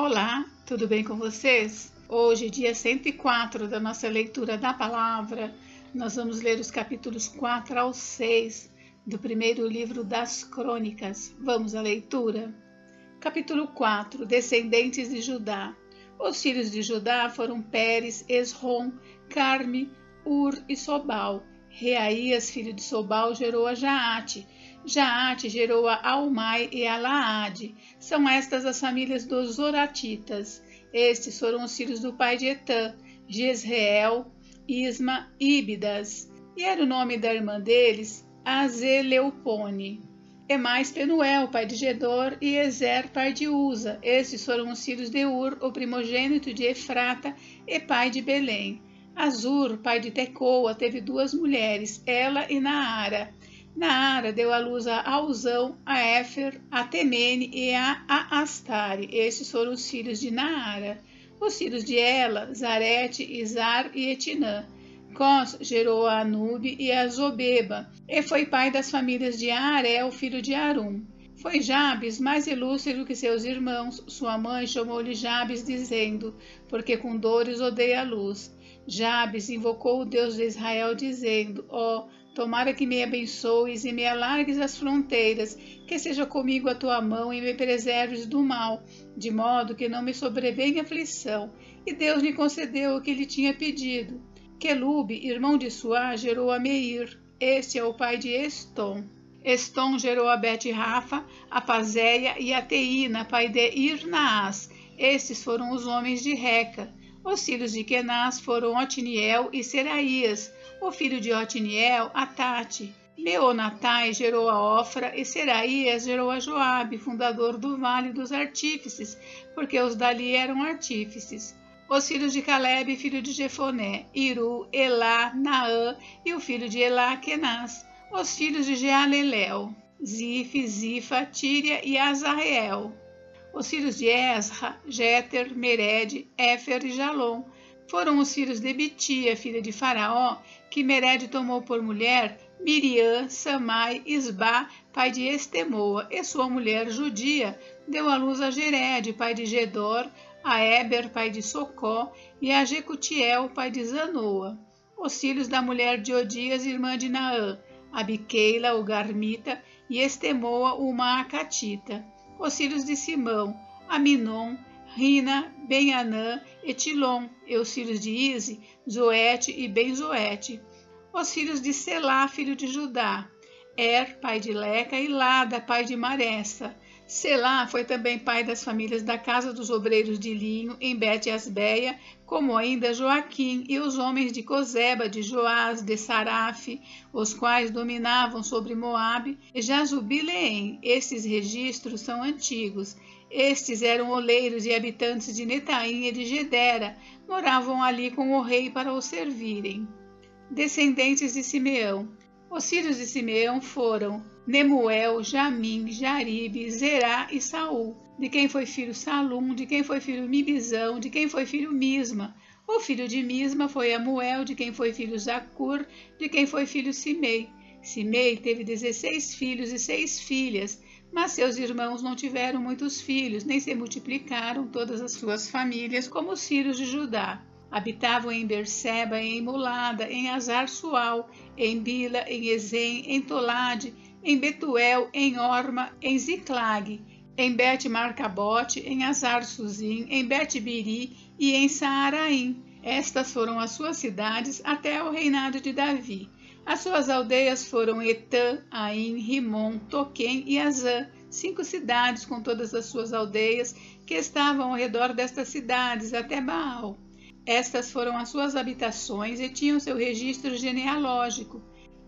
Olá, tudo bem com vocês? Hoje, dia 104 da nossa leitura da palavra, nós vamos ler os capítulos 4 ao 6 do primeiro livro das Crônicas. Vamos à leitura? Capítulo 4, Descendentes de Judá. Os filhos de Judá foram Pérez, Esrom, Carme, Ur e Sobal. Reaías, filho de Sobal, gerou a Jaate. Jaate gerou a Almai e a Laade. São estas as famílias dos Zoratitas. Estes foram os filhos do pai de Etã, Jezreel, Isma e Íbidas. E era o nome da irmã deles, Azeleupone. E mais Penuel, pai de Gedor, e Ezer, pai de Uza. Estes foram os filhos de Ur, o primogênito de Efrata e pai de Belém. Azur, pai de Tecoa, teve duas mulheres, ela e Naara. Naara deu à luz a Alzão, a Éfer, a Temene e a Astare. Estes foram os filhos de Naara. Os filhos de Ela, Zarete, Izar e Etinã. Cós gerou a Anube e a Zobeba, e foi pai das famílias de Aarel, filho de Arum. Foi Jabes mais ilustre do que seus irmãos. Sua mãe chamou-lhe Jabes, dizendo, porque com dores odeia a luz. Jabes invocou o Deus de Israel, dizendo, tomara que me abençoes e me alargues as fronteiras, que seja comigo a tua mão e me preserves do mal, de modo que não me sobrevenha aflição. E Deus lhe concedeu o que lhe tinha pedido. Quelube, irmão de Suá, gerou a Meir. Este é o pai de Estom. Estom gerou a Bet-Rafa, a Pazéia e a Teína, pai de Irnaás. Estes foram os homens de Reca. Os filhos de Kenaz foram Otiniel e Seraías. O filho de Otiniel, Atate. Meonatai gerou a Ofra e Seraías gerou a Joabe, fundador do Vale dos Artífices, porque os dali eram artífices. Os filhos de Calebe, filho de Jefoné, Iru, Elá, Naã e o filho de Elá, Kenaz. Os filhos de Jealelel, Zif, Zifa, Tíria e Azareel. Os filhos de Esra, Jéter, Mered, Éfer e Jalom. Foram os filhos de Bitia, filha de Faraó, que Mered tomou por mulher Miriam, Samai, Isbá, pai de Estemoa, e sua mulher judia deu à luz a Jered, pai de Gedor, a Éber, pai de Socó, e a Jecutiel, pai de Zanoa. Os filhos da mulher de Odias, irmã de Naã, Abiqueila, o Garmita, e Estemoa, o Maacatita. Os filhos de Simão, Aminon, Rina, Ben-Anã e Tilom, e os filhos de Ize, Zoete e Ben-Zoete. Os filhos de Selá, filho de Judá, pai de Leca, e Lada, pai de Maressa. Selá foi também pai das famílias da casa dos obreiros de linho em Bet-Asbeia, como ainda Joaquim e os homens de Cozeba, de Joás, de Saraf, os quais dominavam sobre Moabe, e Jazubileém. Estes registros são antigos. Estes eram oleiros e habitantes de Netaim e de Gedera, moravam ali com o rei para o servirem. Descendentes de Simeão. Os filhos de Simeão foram Nemuel, Jamim, Jaribe, Zerá e Saul, de quem foi filho Salum, de quem foi filho Mibizão, de quem foi filho Misma. O filho de Misma foi Amuel, de quem foi filho Zacur, de quem foi filho Simei. Simei teve 16 filhos e 6 filhas, mas seus irmãos não tiveram muitos filhos, nem se multiplicaram todas as suas famílias como os filhos de Judá. Habitavam em Berseba, em Molada, em Azar-Sual, em Bila, em Ezem, em Tolade, em Betuel, em Orma, em Ziclag, em Bet-Marcabote, em Azar-Suzim, em Bet-Biri e em Saaraim. Estas foram as suas cidades até o reinado de Davi. As suas aldeias foram Etã, Aim, Rimon, Toquém e Azã, 5 cidades com todas as suas aldeias que estavam ao redor destas cidades até Baal. Estas foram as suas habitações e tinham seu registro genealógico.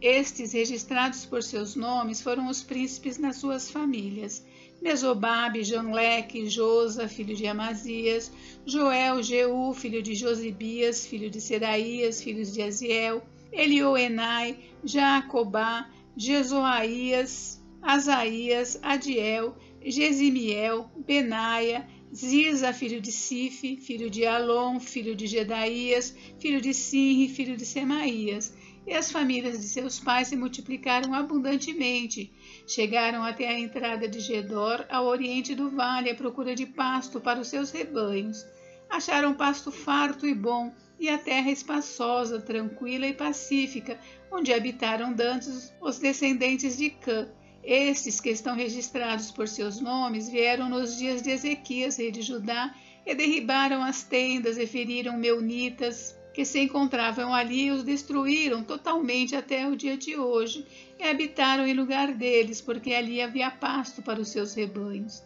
Estes, registrados por seus nomes, foram os príncipes nas suas famílias. Mesobabe, Janleque, Josa, filho de Amazias, Joel, Jeú, filho de Josibias, filho de Seraías, filhos de Aziel, Elioenai, Jacobá, Jezoaías, Asaías, Adiel, Gesimiel, Benaia, Ziza, filho de Sife, filho de Alom, filho de Gedaías, filho de Sinri, filho de Semaías. e as famílias de seus pais se multiplicaram abundantemente. Chegaram até a entrada de Gedor, ao oriente do vale, à procura de pasto para os seus rebanhos. Acharam pasto farto e bom, e a terra espaçosa, tranquila e pacífica, onde habitaram dantes os descendentes de Cã. Estes, que estão registrados por seus nomes, vieram nos dias de Ezequias, rei de Judá, e derribaram as tendas e feriram meunitas que se encontravam ali e os destruíram totalmente até o dia de hoje, e habitaram em lugar deles, porque ali havia pasto para os seus rebanhos.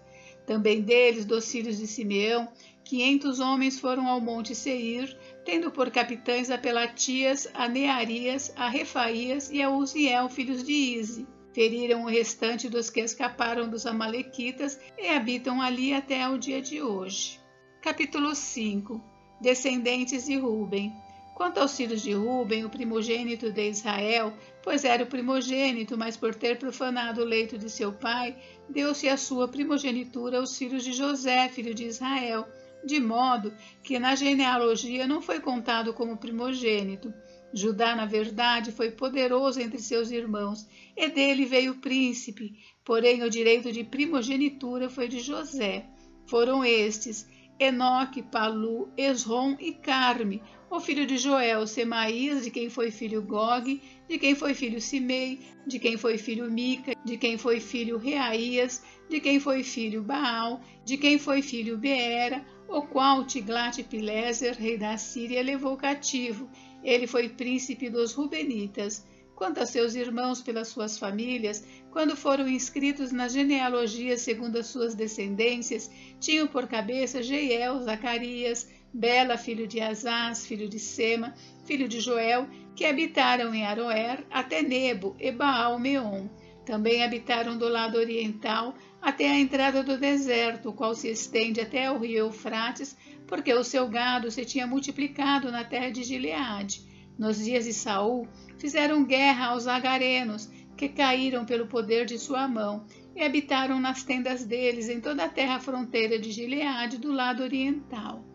Também deles, dos filhos de Simeão, 500 homens foram ao monte Seir, tendo por capitães a Pelatias, a Nearias, a Refaías e a Uziel, filhos de Ize. Feriram o restante dos que escaparam dos amalequitas e habitam ali até o dia de hoje. Capítulo 5. Descendentes de Ruben. Quanto aos filhos de Ruben, o primogênito de Israel, pois era o primogênito, mas por ter profanado o leito de seu pai, deu-se a sua primogenitura aos filhos de José, filho de Israel, de modo que na genealogia não foi contado como primogênito. Judá, na verdade, foi poderoso entre seus irmãos, e dele veio o príncipe, porém o direito de primogenitura foi de José. Foram estes: Enoque, Palu, Esrom e Carme, o filho de Joel, Semaías, de quem foi filho Gog, de quem foi filho Simei, de quem foi filho Mica, de quem foi filho Reaías, de quem foi filho Baal, de quem foi filho Beera, o qual Tiglat-Pileser, rei da Síria, levou cativo. Ele foi príncipe dos Rubenitas. Quanto a seus irmãos pelas suas famílias, quando foram inscritos na genealogia segundo as suas descendências, tinham por cabeça Jeiel, Zacarias, Bela, filho de Azaz, filho de Sema, filho de Joel, que habitaram em Aroer até Nebo e Baal-Meon. Também habitaram do lado oriental até a entrada do deserto, o qual se estende até o rio Eufrates, porque o seu gado se tinha multiplicado na terra de Gileade. Nos dias de Saul, fizeram guerra aos agarenos, que caíram pelo poder de sua mão, e habitaram nas tendas deles em toda a terra fronteira de Gileade do lado oriental.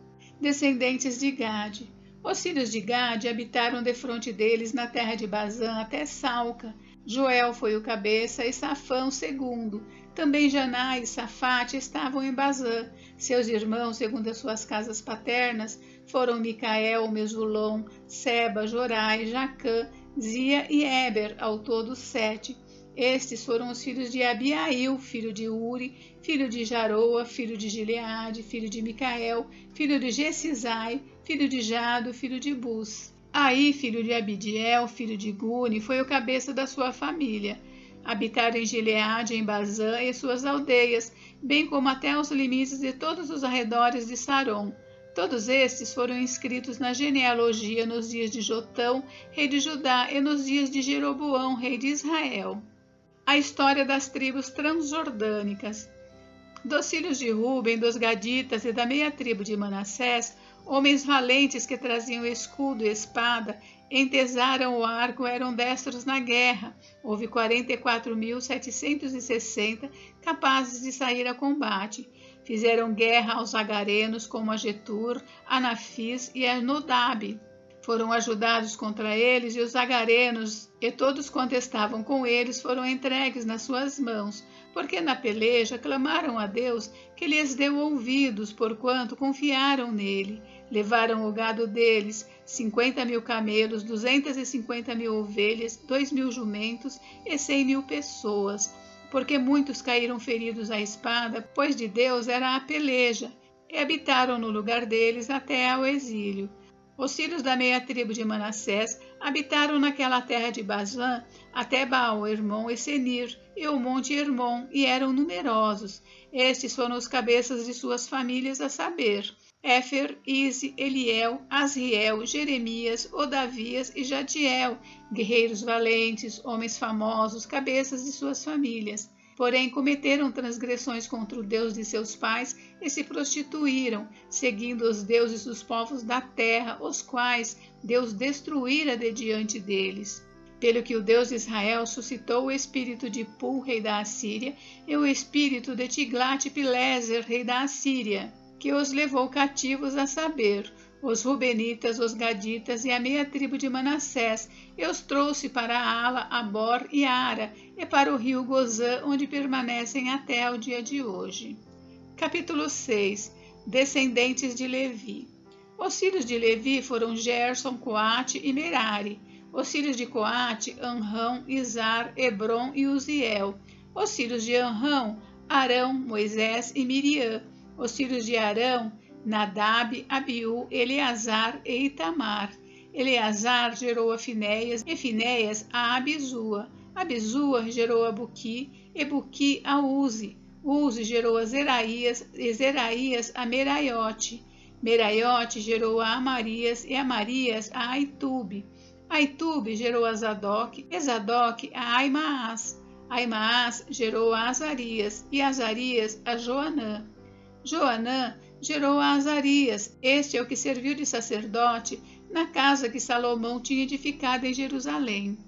Descendentes de Gade. Os filhos de Gade habitaram defronte deles na terra de Bazã até Salca. Joel foi o cabeça e Safã o segundo. Também Janá e Safate estavam em Bazã. Seus irmãos, segundo as suas casas paternas, foram Micael, Mesulom, Seba, Jorai, Jacã, Zia e Eber, ao todo 7. Estes foram os filhos de Abiail, filho de Uri, filho de Jaroa, filho de Gileade, filho de Micael, filho de Jessizai, filho de Jado, filho de Bus. Aí, filho de Abidiel, filho de Guni, foi o cabeça da sua família. Habitaram em Gileade, em Bazã e suas aldeias, bem como até os limites de todos os arredores de Saron. Todos estes foram inscritos na genealogia nos dias de Jotão, rei de Judá, e nos dias de Jeroboão, rei de Israel. A história das tribos transjordânicas. Dos filhos de Ruben, dos Gaditas e da meia tribo de Manassés, homens valentes que traziam escudo e espada, entesaram o arco, eram destros na guerra. Houve 44.760 capazes de sair a combate. Fizeram guerra aos agarenos, como a Getur, a Nafis e a Nodab. Foram ajudados contra eles, e os agarenos e todos quanto estavam com eles foram entregues nas suas mãos, porque na peleja clamaram a Deus que lhes deu ouvidos, porquanto confiaram nele. Levaram o gado deles, 50.000 camelos, 250.000 ovelhas, 2.000 jumentos e 100.000 pessoas, porque muitos caíram feridos à espada, pois de Deus era a peleja, e habitaram no lugar deles até ao exílio. Os filhos da meia tribo de Manassés habitaram naquela terra de Bazã até Baal-Hermon e Senir e o monte Hermon, e eram numerosos. Estes foram os cabeças de suas famílias, a saber, Éfer, Ize, Eliel, Asriel, Jeremias, Odavias e Jadiel, guerreiros valentes, homens famosos, cabeças de suas famílias. Porém, cometeram transgressões contra o Deus de seus pais e se prostituíram, seguindo os deuses dos povos da terra, os quais Deus destruíra de diante deles. Pelo que o Deus de Israel suscitou o espírito de Pul, rei da Assíria, e o espírito de Tiglat-Pileser, rei da Assíria, que os levou cativos, a saber, os Rubenitas, os Gaditas e a meia tribo de Manassés, e os trouxe para Ala, Abor e Ara, e para o rio Gozã, onde permanecem até o dia de hoje. Capítulo 6. Descendentes de Levi. Os filhos de Levi foram Gerson, Coate e Merari. Os filhos de Coate, Anrão, Izar, Hebron e Uziel. Os filhos de Anrão, Arão, Moisés e Miriam. Os filhos de Arão, Nadab, Abiú, Eleazar e Itamar. Eleazar gerou a Finéias, e Finéias a Abizua. Abizua gerou a Buqui, e Buqui a Uzi. Uzi gerou a Zeraías, e Zeraías a Meraiote. Meraiote gerou a Amarias, e Amarias a Aitube. Aitube gerou a Zadok, e Zadok a Aimaas. Aimaas gerou a Azarias, e Azarias a Joanã. Joanã gerou a Azarias, este é o que serviu de sacerdote na casa que Salomão tinha edificado em Jerusalém.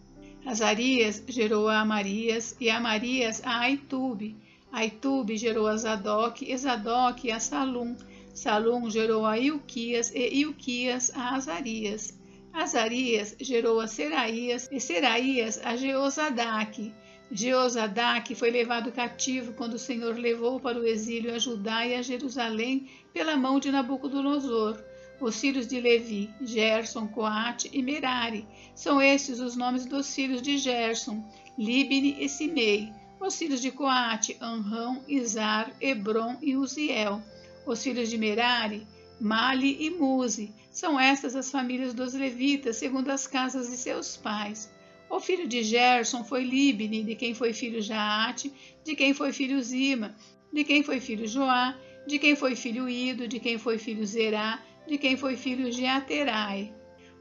Azarias gerou a Amarias, e Amarias a Aitube. Aitube gerou a Zadok, e Zadok a Salum. Salum gerou a Ilquias, e Ilquias a Azarias. Azarias gerou a Seraías, e Seraías a Jeozadaque. Jeozadaque foi levado cativo quando o Senhor levou para o exílio a Judá e a Jerusalém pela mão de Nabucodonosor. Os filhos de Levi, Gerson, Coate e Merari. São estes os nomes dos filhos de Gerson, Libni e Simei. Os filhos de Coate, Anrão, Izar, Hebron e Uziel. Os filhos de Merari, Mali e Muzi. São estas as famílias dos levitas, segundo as casas de seus pais. O filho de Gerson foi Libni, de quem foi filho Jaate, de quem foi filho Zima, de quem foi filho Joá, de quem foi filho Ido, de quem foi filho Zerá, de quem foi filho Jeaterai.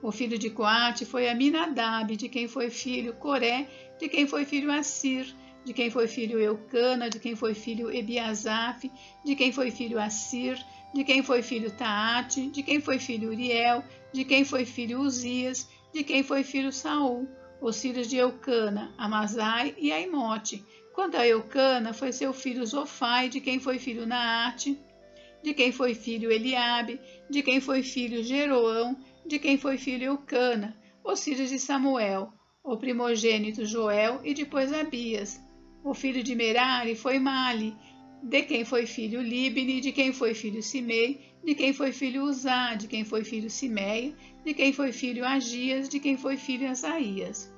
O filho de Coate foi Aminadab, de quem foi filho Coré, de quem foi filho Assir, de quem foi filho Eucana, de quem foi filho Ebiasaf, de quem foi filho Assir, de quem foi filho Taate, de quem foi filho Uriel, de quem foi filho Uzias, de quem foi filho Saul. Os filhos de Eucana, Amazai e Aimote. Quanto a Eucana, foi seu filho Zofai, de quem foi filho Naate, de quem foi filho Eliabe, de quem foi filho Jeroão, de quem foi filho Eucana. Os filhos de Samuel, o primogênito Joel e depois Abias. O filho de Merari foi Mali, de quem foi filho Libni, de quem foi filho Simei, de quem foi filho Uzá, de quem foi filho Simeia, de quem foi filho Agias, de quem foi filho Asaías.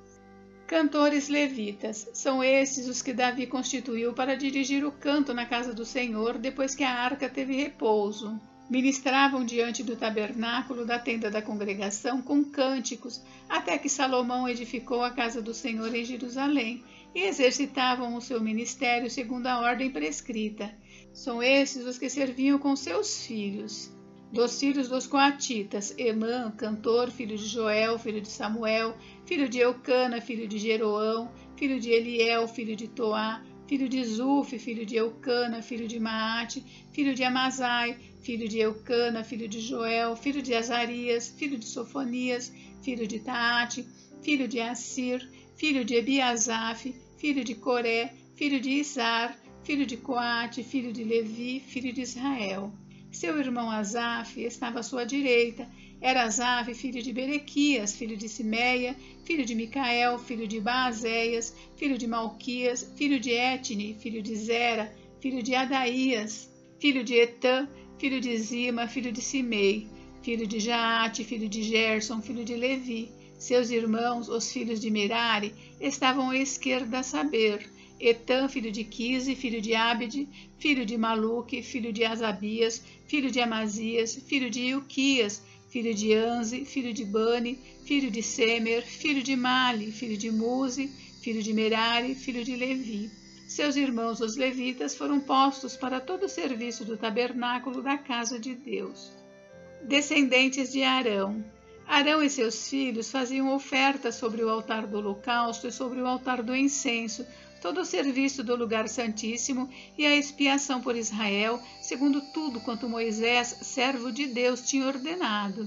Cantores levitas, são estes os que Davi constituiu para dirigir o canto na casa do Senhor depois que a arca teve repouso. Ministravam diante do tabernáculo da tenda da congregação com cânticos, até que Salomão edificou a casa do Senhor em Jerusalém, e exercitavam o seu ministério segundo a ordem prescrita. São esses os que serviam com seus filhos. Dos filhos dos coatitas, Emã, cantor, filho de Joel, filho de Samuel, filho de Eucana, filho de Jeroão, filho de Eliel, filho de Toá, filho de Zuf, filho de Eucana, filho de Maate, filho de Amazai, filho de Eucana, filho de Joel, filho de Azarias, filho de Sofonias, filho de Taate, filho de Assir, filho de Ebiasaf, filho de Coré, filho de Izar, filho de Coate, filho de Levi, filho de Israel. Seu irmão Asaf estava à sua direita. Era Asaf, filho de Berequias, filho de Simeia, filho de Micael, filho de Baazéias, filho de Malquias, filho de Etni, filho de Zera, filho de Adaías, filho de Etã, filho de Zima, filho de Simei, filho de Jaate, filho de Gerson, filho de Levi. Seus irmãos, os filhos de Merari, estavam à esquerda, a saber, Etã, filho de Quise, filho de Abide, filho de Maluque, filho de Asabias, filho de Amazias, filho de Ilquias, filho de Anze, filho de Bani, filho de Semer, filho de Mali, filho de Muzi, filho de Merari, filho de Levi. Seus irmãos, os levitas, foram postos para todo o serviço do tabernáculo da casa de Deus. Descendentes de Arão. Arão e seus filhos faziam ofertas sobre o altar do holocausto e sobre o altar do incenso, todo o serviço do lugar santíssimo e a expiação por Israel, segundo tudo quanto Moisés, servo de Deus, tinha ordenado.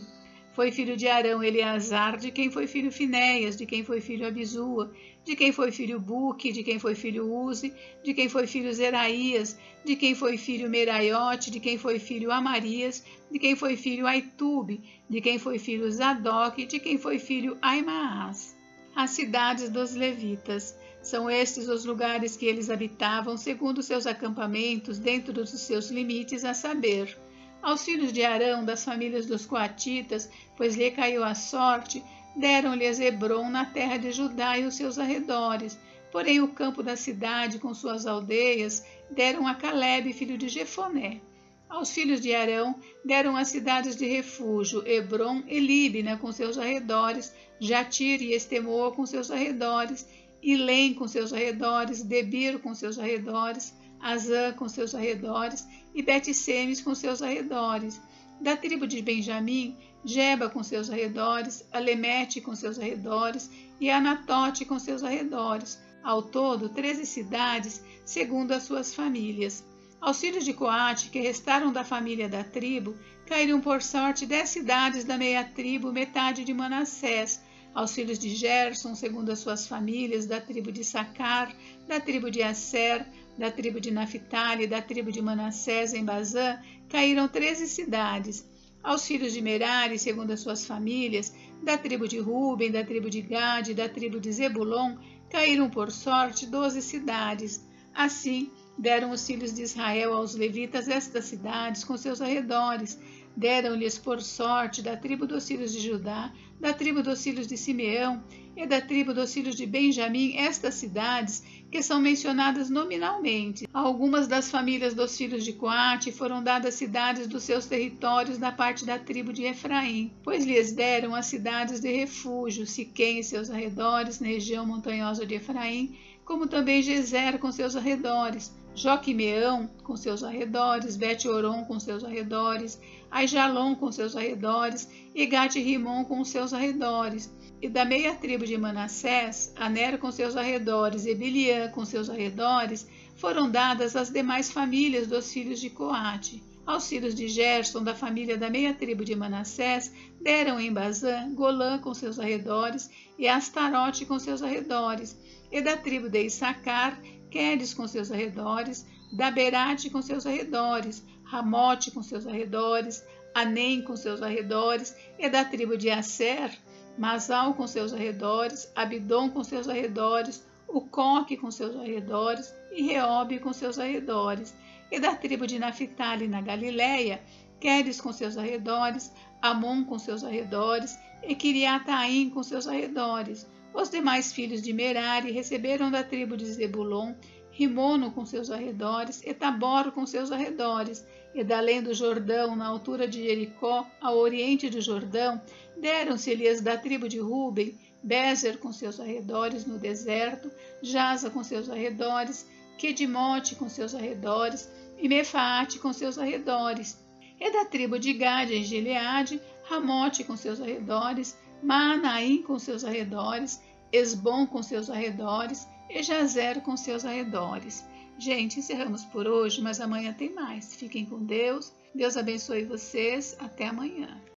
Foi filho de Arão Eleazar, de quem foi filho Finéias, de quem foi filho Abisua, de quem foi filho Buque, de quem foi filho Uzi, de quem foi filho Zeraías, de quem foi filho Meraiote, de quem foi filho Amarias, de quem foi filho Aitube, de quem foi filho Zadok, de quem foi filho Aimaas. As cidades dos levitas. São estes os lugares que eles habitavam, segundo seus acampamentos, dentro dos seus limites, a saber, aos filhos de Arão, das famílias dos coatitas, pois lhe caiu a sorte, deram-lhes Hebrom na terra de Judá e os seus arredores. Porém, o campo da cidade, com suas aldeias, deram a Calebe, filho de Jefoné. Aos filhos de Arão deram as cidades de refúgio, Hebrom e Líbina, com seus arredores, Jatir e Estemoa, com seus arredores, Ilém, com seus arredores, Debir, com seus arredores, Azã, com seus arredores, e Bet-Semes, com seus arredores. Da tribo de Benjamim, Geba, com seus arredores, Alemete, com seus arredores, e Anatote, com seus arredores. Ao todo, 13 cidades, segundo as suas famílias. Aos filhos de Coate, que restaram da família da tribo, caíram por sorte 10 cidades da meia tribo, metade de Manassés. Aos filhos de Gerson, segundo as suas famílias, da tribo de Sacar, da tribo de Asser, da tribo de Naphtali, da tribo de Manassés em Bazã, caíram 13 cidades. Aos filhos de Merari, segundo as suas famílias, da tribo de Ruben, da tribo de Gade, da tribo de Zebulon, caíram por sorte 12 cidades. Assim, deram os filhos de Israel aos levitas estas cidades com seus arredores. Deram-lhes por sorte da tribo dos filhos de Judá, da tribo dos filhos de Simeão e da tribo dos filhos de Benjamim estas cidades, que são mencionadas nominalmente. A algumas das famílias dos filhos de Coate foram dadas cidades dos seus territórios da parte da tribo de Efraim, pois lhes deram as cidades de refúgio, Siquém e seus arredores, na região montanhosa de Efraim, como também Gezer com seus arredores, Joquimeão com seus arredores, Bet-Oron com seus arredores, Aijalon com seus arredores e Gate-Rimon com seus arredores. E da meia tribo de Manassés, Aner com seus arredores e Biliã com seus arredores, foram dadas as demais famílias dos filhos de Coate. Aos filhos de Gerson, da família da meia tribo de Manassés, deram em Bazã, Golã com seus arredores e Astarote com seus arredores. E da tribo de Issacar, Quedes com seus arredores, Daberate com seus arredores, Ramote com seus arredores, Anem com seus arredores, e da tribo de Asser, Masal com seus arredores, Abidom com seus arredores, Ucoque com seus arredores, e Reobe com seus arredores. E da tribo de Naphtali na Galiléia, Quedes com seus arredores, Amon com seus arredores, e Quiriataim com seus arredores. Os demais filhos de Merari receberam da tribo de Zebulon, Rimono com seus arredores, e Tabor com seus arredores, e da além do Jordão, na altura de Jericó, ao oriente do Jordão, deram-se-lhes da tribo de Ruben, Bezer com seus arredores no deserto, Jaza com seus arredores, Quedimote com seus arredores, e Mefaate com seus arredores. E da tribo de Gade em Gileade, Ramote com seus arredores, Maanaim com seus arredores, Esbom com seus arredores e Jazer com seus arredores. Gente, encerramos por hoje, mas amanhã tem mais. Fiquem com Deus. Deus abençoe vocês. Até amanhã.